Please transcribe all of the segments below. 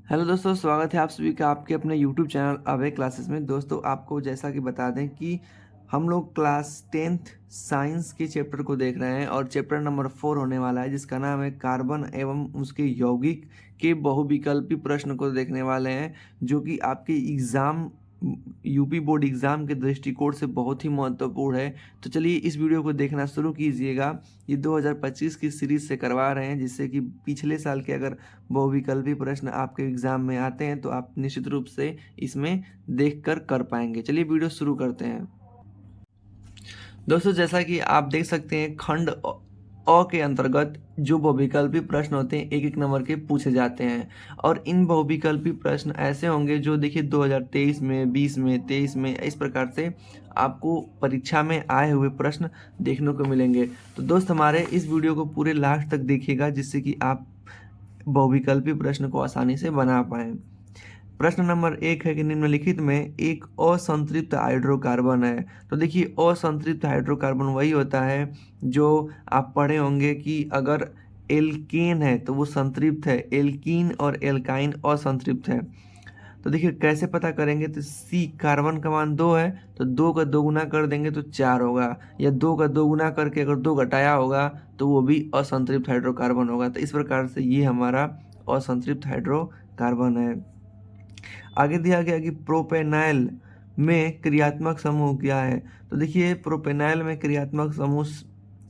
Hello दोस्तों, स्वागत है आप सभी का आपके अपने यूट्यूब चैनल अभय क्लासेस में। दोस्तों, आपको जैसा कि बता दें कि हम लोग क्लास 10th साइंस के चैप्टर को देख रहे हैं और चैप्टर नंबर 4 होने वाला है, जिसका नाम है कार्बन एवं उसके यौगिक के बहुविकल्पी प्रश्न को देखने वाले हैं, जो कि आपके एग्ज़ाम यूपी बोर्ड एग्ज़ाम के दृष्टिकोण से बहुत ही महत्वपूर्ण है। तो चलिए इस वीडियो को देखना शुरू कीजिएगा। ये 2025 की सीरीज़ से करवा रहे हैं, जिससे कि पिछले साल के अगर बहुविकल्पी प्रश्न आपके एग्ज़ाम में आते हैं तो आप निश्चित रूप से इसमें देखकर कर पाएंगे। चलिए वीडियो शुरू करते हैं। दोस्तों, जैसा कि आप देख सकते हैं, खंड अ के अंतर्गत जो बहुविकल्पी प्रश्न होते हैं एक एक नंबर के पूछे जाते हैं, और इन बहुविकल्पी प्रश्न ऐसे होंगे जो देखिए 2023 में, 20 में, 23 में इस प्रकार से आपको परीक्षा में आए हुए प्रश्न देखने को मिलेंगे। तो दोस्त, हमारे इस वीडियो को पूरे लास्ट तक देखिएगा, जिससे कि आप बहुविकल्पी प्रश्न को आसानी से बना पाएं। प्रश्न नंबर 1 है कि निम्नलिखित में एक असंतृप्त हाइड्रोकार्बन है। तो देखिए, असंतृप्त हाइड्रोकार्बन वही होता है जो आप पढ़े होंगे कि अगर एल्केन है तो वो संतृप्त है, एल्कीन और एल्काइन असंतृप्त है। तो देखिए कैसे पता करेंगे, तो सी कार्बन का मान 2 है तो 2 का 2 गुना कर देंगे तो 4 होगा, या 2 का 2 गुना करके अगर 2 घटाया होगा तो वो भी असंतृप्त हाइड्रोकार्बन होगा। तो इस प्रकार से ये हमारा असंतृप्त हाइड्रोकार्बन है। आगे दिया गया कि प्रोपेनाइल में क्रियात्मक समूह क्या है। तो देखिए, प्रोपेनाइल में क्रियात्मक समूह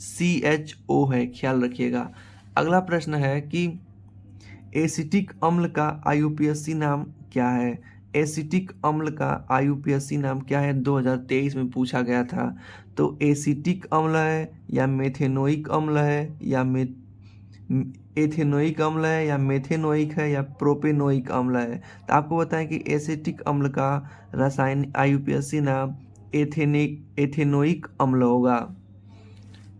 CHO है, ख्याल रखिएगा। अगला प्रश्न है कि एसिटिक अम्ल का IUPAC नाम क्या है। एसिटिक अम्ल का IUPAC नाम क्या है, 2023 में पूछा गया था। तो एसिटिक अम्ल है या मेथेनोइक अम्ल है या एथेनोइक अम्ल है या मेथेनोइक है या प्रोपेनोइक अम्ल है। तो आपको बताएं कि एसिटिक अम्ल का रासायनिक IUPAC नाम एथेनोइक अम्ल होगा।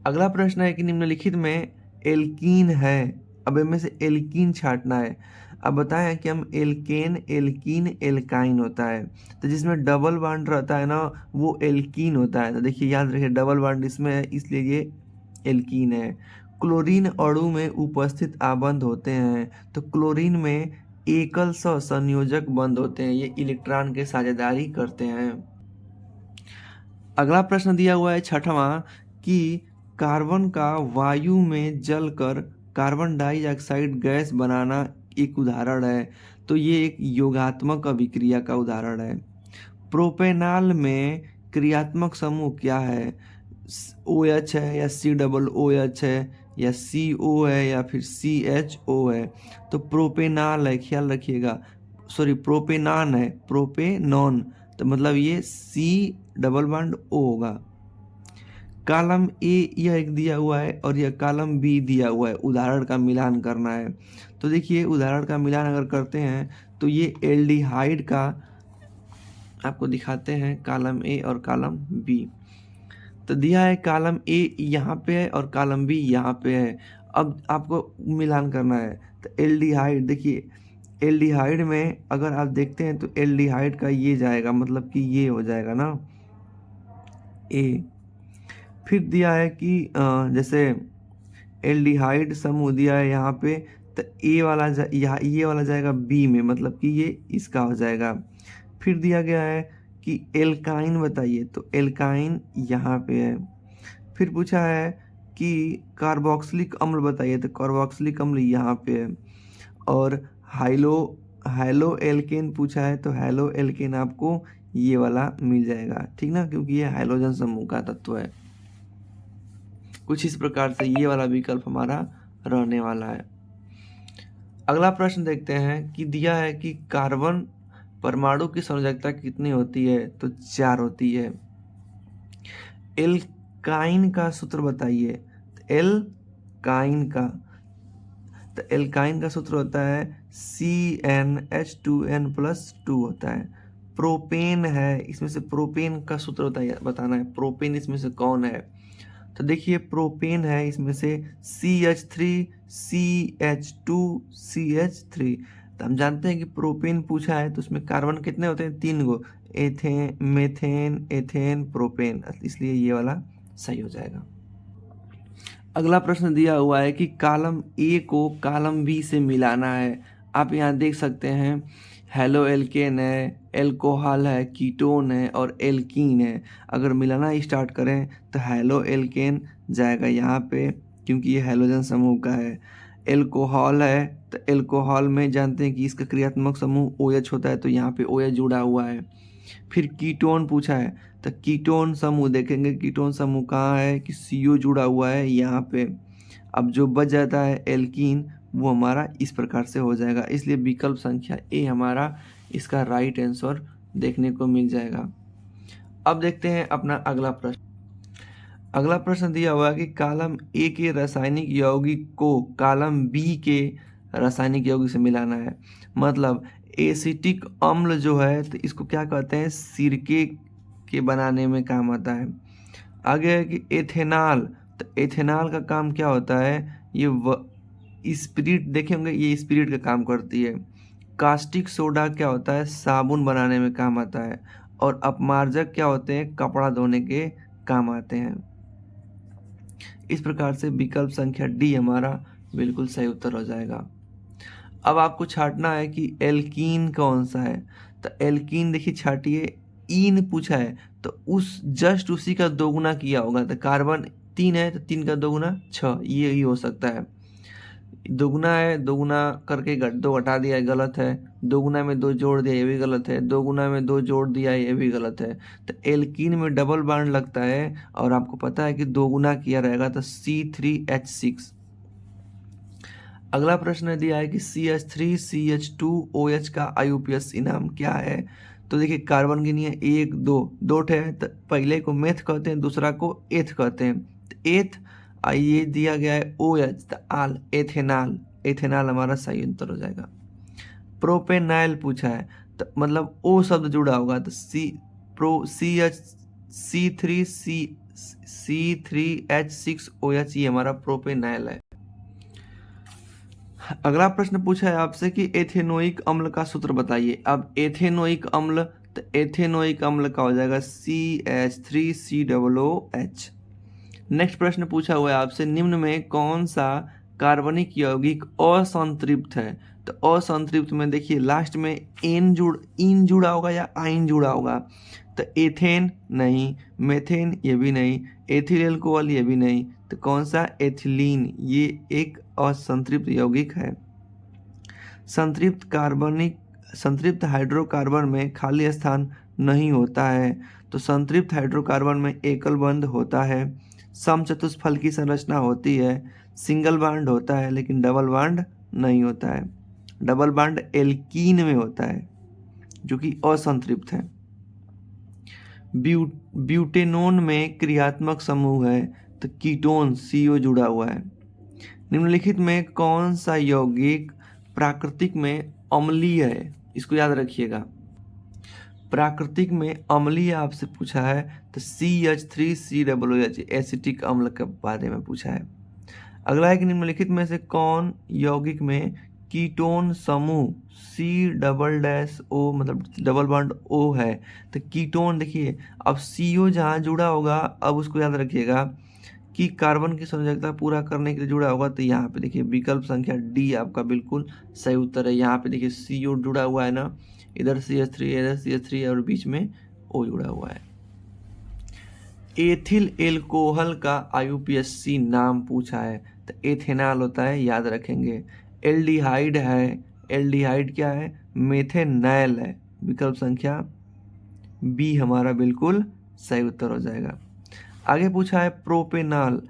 अगला प्रश्न है कि निम्नलिखित में एल्कीन है। अब इनमें से एल्कीन छांटना है। अब बताएं कि हम एल्केन, एल्कीन, एल्काइन होता है। तो जिसमें डबल बॉन्ड रहता है ना, वो एल्कीन होता है। तो देखिए, याद रखिए, डबल बॉन्ड इसमें है इसलिए ये एल्कीन है। क्लोरीन अणु में उपस्थित आबंध होते हैं। तो क्लोरीन में एकल संयोजक बंध होते हैं, ये इलेक्ट्रॉन के साझेदारी करते हैं। अगला प्रश्न दिया हुआ है 6वां कि कार्बन का वायु में जलकर कार्बन डाइऑक्साइड गैस बनाना एक उदाहरण है। तो ये एक योगात्मक अभिक्रिया का उदाहरण है। प्रोपेनॉल में क्रियात्मक समूह क्या है। OH है या COOH है या CO है या फिर CHO है। तो प्रोपेनॉल है, ख्याल रखिएगा। सॉरी, प्रोपेनॉन है, प्रोपेनॉन। तो मतलब ये C डबल बॉन्ड O होगा। कॉलम ए यह एक दिया हुआ है और यह कॉलम बी दिया हुआ है, उदाहरण का मिलान करना है। तो देखिए, उदाहरण का मिलान अगर करते हैं तो ये एल्डिहाइड का आपको दिखाते हैं, कॉलम ए और कॉलम बी। तो दिया है कॉलम ए यहाँ पे है और कॉलम बी यहाँ पे है। अब आपको मिलान करना है। तो एल्डिहाइड, देखिए एल्डिहाइड में अगर आप देखते हैं तो एल्डिहाइड का ये जाएगा, मतलब कि ये हो जाएगा ना ए। फिर दिया है कि जैसे एल्डिहाइड समूह दिया है यहाँ पे, तो ए वाला यहाँ ये वाला जाएगा बी में, मतलब कि ये इसका हो जाएगा। फिर दिया गया है कि एल्काइन बताइए, तो एल्काइन यहाँ पे है। फिर पूछा है कि कार्बोक्सिलिक अम्ल बताइए, तो कार्बोक्सिलिक अम्ल यहाँ पे है। और हाइलो हाइलो एल्केन पूछा है, तो हाइलो एल्केन आपको ये वाला मिल जाएगा, ठीक ना, क्योंकि ये हाइड्रोजन समूह का तत्व है। कुछ इस प्रकार से ये वाला विकल्प हमारा रहने वाला है। अगला प्रश्न देखते हैं कि दिया है कि कार्बन परमाणु की संयोजकता कितनी होती है। तो 4 होती है। एल्काइन का सूत्र बताइए। तो एल्काइन का सूत्र होता है CnH2n+2 होता है। प्रोपेन है, इसमें से प्रोपेन का सूत्र होता है, बताना है प्रोपेन इसमें से कौन है। तो देखिए, प्रोपेन है इसमें से CH3CH2CH3। तो हम जानते हैं कि प्रोपेन पूछा है तो उसमें कार्बन कितने होते हैं, 3 गो, एथेन, मेथेन, एथेन, प्रोपेन, इसलिए ये वाला सही हो जाएगा। अगला प्रश्न दिया हुआ है कि कॉलम ए को कॉलम बी से मिलाना है। आप यहाँ देख सकते हैं हेलो एल्केन है, एल्कोहल है, कीटोन है और एल्कीन है। अगर मिलाना स्टार्ट करें तो हेलो एल्केन जाएगा यहाँ पे, क्योंकि ये हैलोजन समूह का है। एल्कोहल है तो एल्कोहल में जानते हैं कि इसका क्रियात्मक समूह OH होता है, तो यहाँ पे OH जुड़ा हुआ है। फिर कीटोन पूछा है तो कीटोन समूह देखेंगे, कीटोन समूह कहाँ है कि CO जुड़ा हुआ है यहाँ पे। अब जो बच जाता है एल्कीन, वो हमारा इस प्रकार से हो जाएगा। इसलिए विकल्प संख्या ए हमारा इसका राइट आंसर देखने को मिल जाएगा। अब देखते हैं अपना अगला प्रश्न। अगला प्रश्न दिया हुआ है कि कॉलम ए के रासायनिक यौगिक को कॉलम बी के रासायनिक यौगिक से मिलाना है। मतलब एसिटिक अम्ल जो है तो इसको क्या कहते हैं, सिरके के बनाने में काम आता है। आगे है कि एथेनॉल, तो एथेनॉल का काम क्या होता है, ये स्पिरिट देखे होंगे, ये स्पिरिट का काम करती है। कास्टिक सोडा क्या होता है, साबुन बनाने में काम आता है। और अपमार्जक क्या होते हैं, कपड़ा धोने के काम आते हैं। इस प्रकार से विकल्प संख्या डी हमारा बिल्कुल सही उत्तर हो जाएगा। अब आपको छांटना है कि एल्कीन कौन सा है। तो एल्कीन देखिए छाटिए, ईन पूछा है तो उस जस्ट उसी का दोगुना किया होगा। तो कार्बन 3 है तो 3 का दोगुना 6, ये ही हो सकता है। दोगुना है, दोगुना करके 2 घटा दिया है, गलत है। दोगुना में 2 जोड़ दिया, ये भी गलत है। दोगुना में 2 जोड़ दिया, ये भी गलत है। तो एल्कीन में डबल बॉन्ड लगता है और आपको पता है कि दोगुना किया रहेगा तो C3H6। अगला प्रश्न दिया है कि CH3CH2OH का IUPAC नाम क्या है। तो देखिए कार्बन गिनिए 1 2 दो ठे है, तो पहले को मेथ कहते हैं, दूसरा को एथ कहते हैं। तो एथ ये दिया गया है OH, तो आल एथेनॉल, एथेनॉल हमारा सही उत्तर हो जाएगा। प्रोपेनाइल पूछा है तो मतलब O शब्द जुड़ा होगा, तो C3H6OH ये हमारा प्रोपेनाइल है। अगला प्रश्न पूछा है आपसे कि एथेनोइक अम्ल का सूत्र बताइए। अब एथेनोइक अम्ल, तो एथेनोइक अम्ल का हो जाएगा CH3COOH। नेक्स्ट प्रश्न पूछा हुआ है आपसे, निम्न में कौन सा कार्बनिक यौगिक असंतृप्त है। तो असंतृप्त में देखिए लास्ट में इन जुड़ा होगा या आइन जुड़ा होगा। तो एथेन नहीं, मेथेन ये भी नहीं, एथिल एल्कोहल ये भी नहीं, तो कौन सा, एथिलीन, ये एक असंतृप्त यौगिक है। संतृप्त हाइड्रोकार्बन में खाली स्थान नहीं होता है। तो संतृप्त हाइड्रोकार्बन में एकल बंध होता है, समचतुष्फल की संरचना होती है, सिंगल बॉन्ड होता है लेकिन डबल बॉन्ड नहीं होता है। डबल बॉन्ड एल्कीन में होता है जो कि असंतृप्त है। ब्यूटेनोन में क्रियात्मक समूह है तो कीटोन CO जुड़ा हुआ है। निम्नलिखित में कौन सा यौगिक प्राकृतिक में अम्लीय है, इसको याद रखिएगा। प्राकृतिक में अम्लीय आपसे पूछा है तो CH3COOH एसिटिक अम्ल के बारे में पूछा है। अगला है कि निम्नलिखित में से कौन यौगिक में कीटोन समूह C+O मतलब डबल बॉन्ड O है। तो कीटोन देखिए, अब CO जहाँ जुड़ा होगा, अब उसको याद रखिएगा कि कार्बन की संयोजकता पूरा करने के लिए जुड़ा होगा। तो यहाँ पे देखिए विकल्प संख्या डी आपका बिल्कुल सही उत्तर है। यहाँ पे देखिए CO जुड़ा हुआ है ना, इधर CH3 इधर CH3 और बीच में O जुड़ा हुआ है। एथिल एल्कोहल का IUPAC नाम पूछा है तो एथेनॉल होता है, याद रखेंगे। एल्डिहाइड है, एल्डिहाइड क्या है, मेथेनॉल है। विकल्प संख्या बी हमारा बिल्कुल सही उत्तर हो जाएगा। आगे पूछा है प्रोपेनॉल।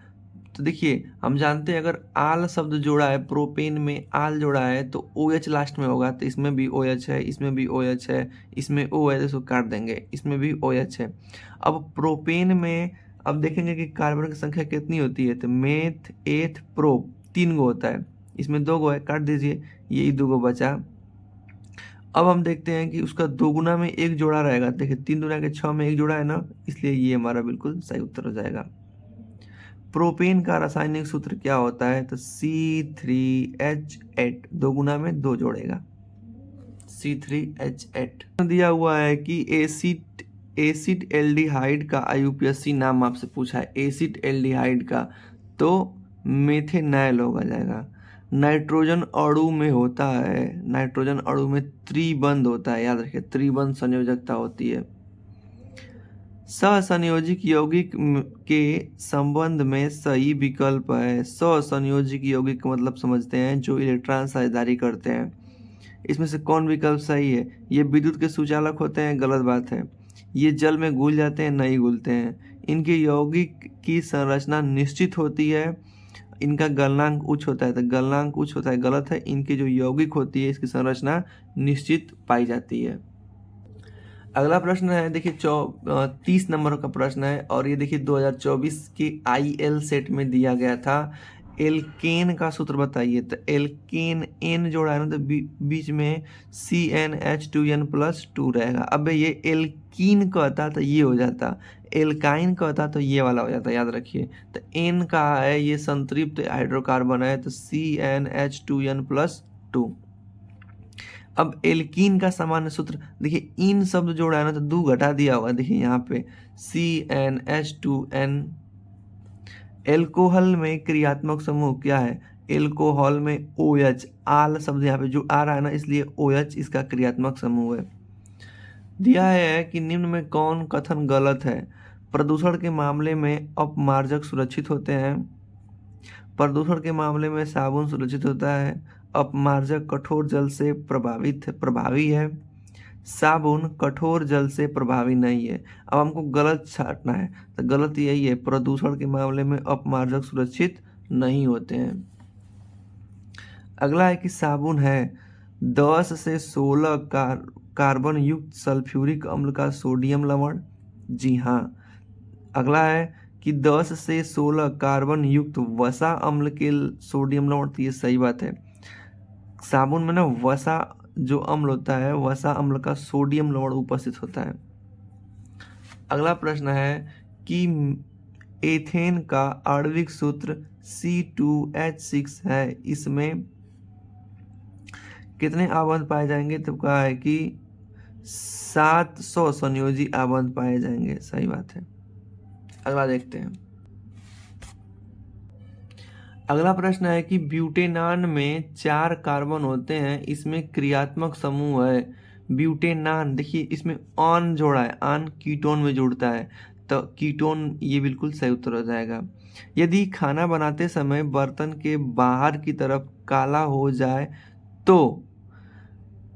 तो देखिए हम जानते हैं अगर आल शब्द जोड़ा है, प्रोपेन में आल जोड़ा है तो OH लास्ट में होगा। तो इसमें भी OH है, इसमें भी OH है, इसमें O है तो इसको काट देंगे, इसमें भी OH है। अब प्रोपेन में अब देखेंगे कि कार्बन की संख्या कितनी होती है। तो मेथ एथ प्रो 3 गो होता है, इसमें 2 गो है, काट दीजिए, यही 2 गो बचा। अब हम देखते हैं कि उसका दोगुना में 1 जोड़ा रहेगा। देखिए 3 दूना के 6 में 1 जोड़ा है ना, इसलिए ये हमारा बिल्कुल सही उत्तर हो जाएगा। प्रोपेन का रासायनिक सूत्र क्या होता है। तो C3H8, दोगुना में 2 जोड़ेगा, C3H8। दिया हुआ है कि एसिड एल्डिहाइड का IUPAC नाम आपसे पूछा है। एसिड एल्डिहाइड का तो मेथेनॉल होगा जाएगा। नाइट्रोजन अणु में होता है, नाइट्रोजन अणु में त्रिबंध होता है, याद रखिए त्रिबंध संयोजकता होती है। सहसंयोजिक यौगिक के संबंध में सही विकल्प है। सहसंयोजिक यौगिक का मतलब समझते हैं जो इलेक्ट्रॉन साझेदारी करते हैं। इसमें से कौन विकल्प सही है? ये विद्युत के सुचालक होते हैं, गलत बात है। ये जल में घुल जाते हैं, नहीं घुलते हैं। इनके यौगिक की संरचना निश्चित होती है, इनका गलनांक उच्च होता है, तो गलनांक उच्च होता है, गलत है। इनकी जो यौगिक होती है इसकी संरचना निश्चित पाई जाती है। अगला प्रश्न है, देखिए 30 नंबर का प्रश्न है और ये देखिए 2024 के IL सेट में दिया गया था। एल्केन का सूत्र बताइए। तो एल्केन एन जोड़ा है ना, तो बीच में CnH2n+2 रहेगा। अब ये एल्कीन कहता तो ये हो जाता, एल्काइन कहता तो ये वाला हो जाता, याद रखिए। तो एन का है, ये संतृप्त हाइड्रोकार्बन है, तो CnH2n+2। अब एल्कीन का सामान्य सूत्र देखिए, इन शब्द जोड़ा है ना, तो 2 घटा दिया होगा, देखिए यहाँ पे CnH2n। एल्कोहल में क्रियात्मक समूह क्या है? एल्कोहल में OH, आल शब्द यहाँ पे जो आ रहा है ना, इसलिए OH इसका क्रियात्मक समूह है। दिया है कि निम्न में कौन कथन गलत है? प्रदूषण के मामले में अपमार्जक सुरक्षित होते हैं, प्रदूषण के मामले में साबुन सुरक्षित होता है, अपमार्जक कठोर जल से प्रभावी है, साबुन कठोर जल से प्रभावी नहीं है। अब हमको गलत छांटना है, तो गलत यही है, प्रदूषण के मामले में अपमार्जक सुरक्षित नहीं होते हैं। अगला है कि साबुन है 10 से 16 कार्बन युक्त सल्फ्यूरिक अम्ल का सोडियम लवण। जी हाँ। अगला है कि 10 से 16 कार्बन युक्त वसा अम्ल के सोडियम लवण, तो ये सही बात है। साबुन में ना वसा जो अम्ल होता है, वसा अम्ल का सोडियम लवण उपस्थित होता है। अगला प्रश्न है कि एथेन का आणविक सूत्र C2H6 है, इसमें कितने आबंध पाए जाएंगे? तो कहा है कि 700 संयोजी आबंध पाए जाएंगे, सही बात है। अगला देखते हैं। अगला प्रश्न है कि ब्यूटेनान में 4 कार्बन होते हैं, इसमें क्रियात्मक समूह है ब्यूटेनान। देखिए इसमें ऑन जोड़ा है, ऑन कीटोन में जुड़ता है, तो कीटोन ये बिल्कुल सही उत्तर हो जाएगा। यदि खाना बनाते समय बर्तन के बाहर की तरफ काला हो जाए तो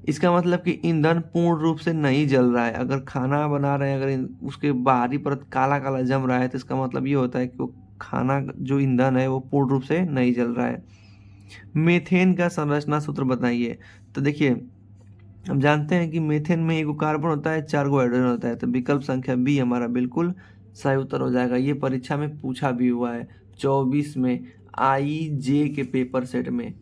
इसका मतलब कि ईंधन पूर्ण रूप से नहीं जल रहा है। अगर खाना बना रहे हैं, अगर उसके बाहरी परत काला काला जम रहा है, तो इसका मतलब ये होता है कि वो खाना जो ईंधन है वो पूर्ण रूप से नहीं जल रहा है। मीथेन का संरचना सूत्र बताइए। तो देखिए हम जानते हैं कि मीथेन में एक कार्बन होता है, 4 हाइड्रोजन होता है, तो विकल्प संख्या बी हमारा बिल्कुल सही उत्तर हो जाएगा। ये परीक्षा में पूछा भी हुआ है 24 में IJ के पेपर सेट में।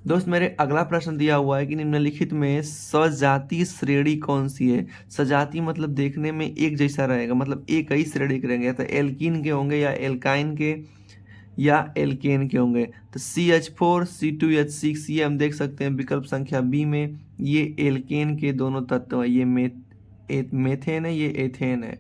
दोस्त मेरे अगला प्रश्न दिया हुआ है कि निम्नलिखित में सजातीय श्रेणी कौन सी है? सजातीय मतलब देखने में एक जैसा रहेगा, मतलब एक ही श्रेणी के रहेंगे, तो एल्कीन के होंगे या एल्काइन के या एल्केन के होंगे। तो CH4 C2H6 ये हम देख सकते हैं विकल्प संख्या बी में, ये एल्केन के दोनों तत्व है, ये मेथेन है, ये एथेन है।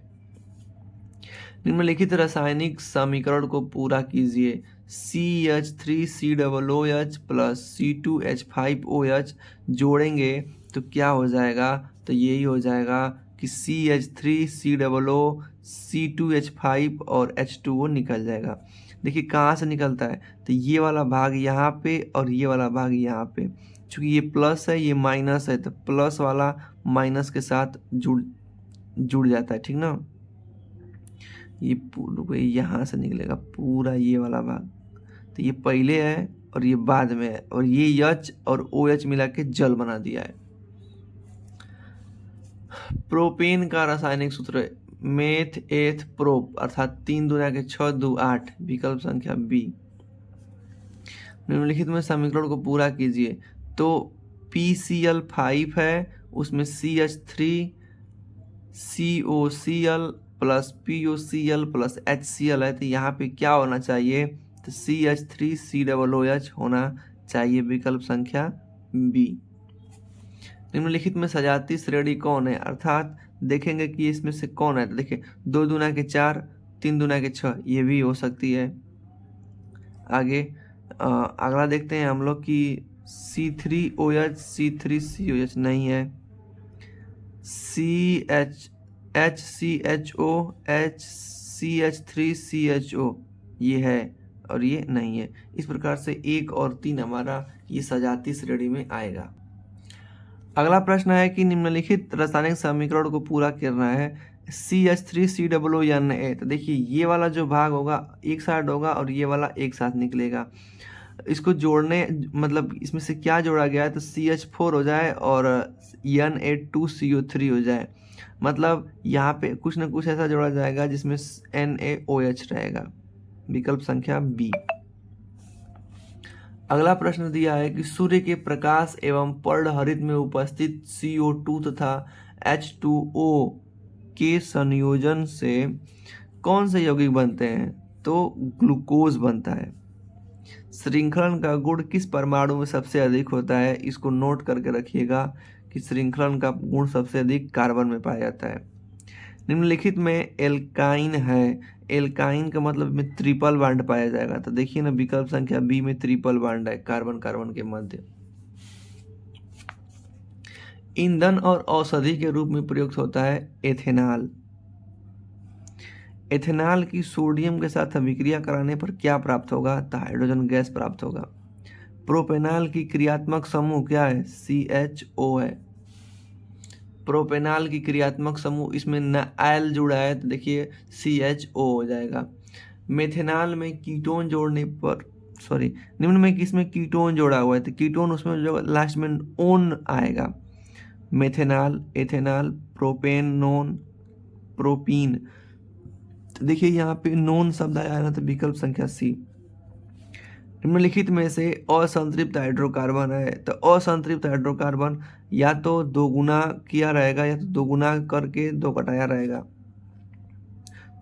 निम्नलिखित रासायनिक समीकरण को पूरा कीजिए। CH3COOH प्लस C2H5OH जोड़ेंगे तो क्या हो जाएगा? तो यही हो जाएगा कि CH3COO C2H5 और H2O निकल जाएगा। देखिए कहाँ से निकलता है, तो ये वाला भाग यहाँ पे और ये वाला भाग यहाँ पे, चूँकि ये प्लस है ये माइनस है, तो प्लस वाला माइनस के साथ जुड़ जाता है, ठीक ना। ये यहाँ से निकलेगा पूरा ये वाला भाग, तो ये पहले है और ये बाद में है, और ये H और OH मिला के जल बना दिया है। प्रोपेन का रासायनिक सूत्र मेथ एथ प्रोप, अर्थात 3 दूना के 6 2 8, विकल्प संख्या बी। निम्नलिखित में समीकरण को पूरा कीजिए। तो PCl5 है, उसमें CH3 COCl plus POCl plus HCl है, तो यहाँ पे क्या होना चाहिए? तो CH3COOH होना चाहिए, विकल्प संख्या बी। निम्नलिखित में सजातीय श्रेणी कौन है? अर्थात देखेंगे कि इसमें से कौन है। तो देखिए 2 दूना के 4 3 दूना के 6, ये भी हो सकती है। आगे अगला देखते हैं हम लोग कि C3OH C3COH नहीं है, HCHO HCH3CHO ये है और ये नहीं है। इस प्रकार से 1 और 3 हमारा ये सजातीय श्रेणी में आएगा। अगला प्रश्न है कि निम्नलिखित रासायनिक समीकरण को पूरा करना है। CH3COONA, तो देखिए ये वाला जो भाग होगा एक साइड होगा और ये वाला एक साथ निकलेगा। इसको जोड़ने मतलब इसमें से क्या जोड़ा गया है, तो CH4 हो जाए और Na2CO3 हो जाए। मतलब यहाँ पे कुछ ना कुछ ऐसा जोड़ा जाएगा जिसमें NaOH रहेगा। विकल्प संख्या बी। अगला प्रश्न दिया है कि सूर्य के प्रकाश एवं पर्णहरित में उपस्थित CO2 तथा H2O के संयोजन से कौन से यौगिक बनते हैं, तो ग्लूकोज बनता है। श्रृंखलन का गुण किस परमाणु में सबसे अधिक होता है, इसको नोट करके रखिएगा कि श्रृंखलन का गुण सबसे अधिक कार्बन में पाया जाता है। निम्नलिखित में एल्काइन है, एल्काइन का मतलब में ट्रिपल बॉन्ड पाया जाएगा, तो देखिए ना विकल्प संख्या बी में ट्रिपल बॉन्ड है कार्बन कार्बन के मध्य। ईंधन और औषधि के रूप में प्रयुक्त होता है एथेनॉल। एथेनॉल की सोडियम के साथ अभिक्रिया कराने पर क्या प्राप्त होगा, तो हाइड्रोजन गैस प्राप्त होगा। प्रोपेनॉल की क्रियात्मक समूह क्या है, CHO है। प्रोपेनॉल की क्रियात्मक समूह इसमें न एल जुड़ा है तो देखिए CHO हो जाएगा। मेथेनॉल में कीटोन जोड़ने पर निम्न में किसमें कीटोन जोड़ा हुआ है, तो कीटोन उसमें जो लास्ट में ओन आएगा। मेथेनॉल, एथेनॉल, प्रोपेनोन, प्रोपीन, तो देखिए यहाँ पे नोन शब्द आया है ना, तो विकल्प संख्या सी। निम्नलिखित में से असंतृप्त हाइड्रोकार्बन है, तो असंतृप्त हाइड्रोकार्बन या तो दोगुना किया रहेगा या तो दोगुना करके दो कटाया रहेगा।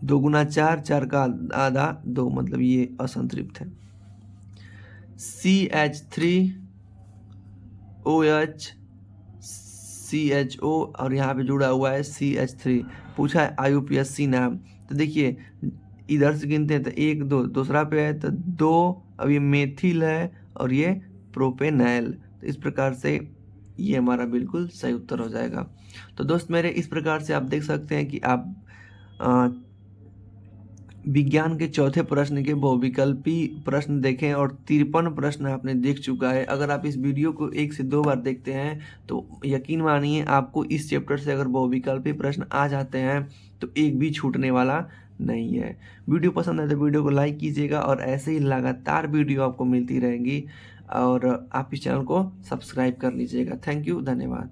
दोगुना 4, 4 का आधा 2, मतलब ये असंतृप्त है। CH3OH CHO और यहाँ पे जुड़ा हुआ है CH3। पूछा है IUPAC नाम, तो देखिए इधर से गिनते हैं तो 1 2, दूसरा पे है तो 2, अब ये मेथिल है और ये प्रोपेनॉल, तो इस प्रकार से ये हमारा बिल्कुल सही उत्तर हो जाएगा। तो दोस्त मेरे, इस प्रकार से आप देख सकते हैं कि आप विज्ञान के चौथे प्रश्न के बहुविकल्पी प्रश्न देखें और 53 प्रश्न आपने देख चुका है। अगर आप इस वीडियो को 1 से 2 बार देखते हैं तो यकीन मानिए आपको इस चैप्टर से अगर बहुविकल्पी प्रश्न आ जाते हैं तो एक भी छूटने वाला नहीं है। वीडियो पसंद है तो वीडियो को लाइक कीजिएगा और ऐसे ही लगातार वीडियो आपको मिलती रहेंगी और आप इस चैनल को सब्सक्राइब कर लीजिएगा। थैंक यू, धन्यवाद।